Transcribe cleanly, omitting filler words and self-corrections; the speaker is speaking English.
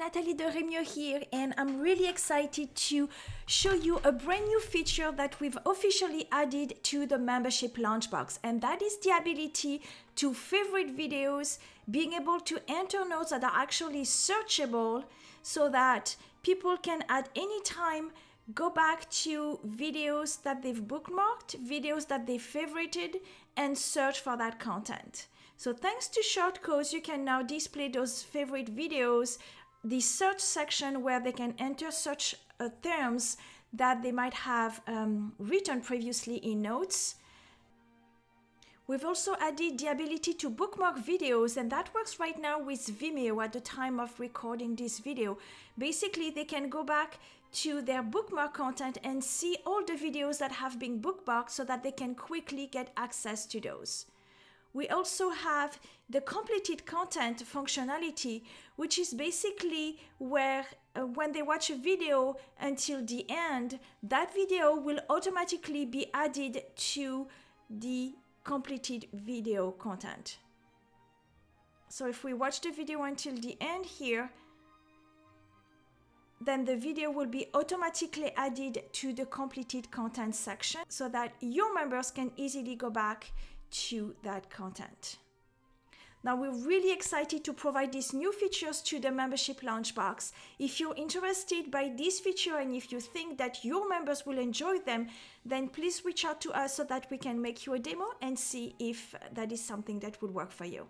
Nathalie de Remio here, and I'm really excited to show you a brand new feature that we've officially added to the membership launchbox, and that is the ability to favorite videos, being able to enter notes that are actually searchable so that people can at any time go back to videos that they've bookmarked, videos that they favorited, and search for that content. So thanks to shortcodes, you can now display those favorite videos, the search section where they can enter such terms that they might have written previously in notes. We've also added the ability to bookmark videos, and that works right now with Vimeo at the time of recording this video. Basically, they can go back to their bookmark content and see all the videos that have been bookmarked so that they can quickly get access to those. We also have the completed content functionality, which is basically where when they watch a video until the end, that video will automatically be added to the completed video content. So if we watch the video until the end here, then the video will be automatically added to the completed content section so that your members can easily go back to that content. Now we're really excited to provide these new features to the membership launchbox. If you're interested by this feature and if you think that your members will enjoy them, then please reach out to us so that we can make you a demo and see if that is something that will work for you.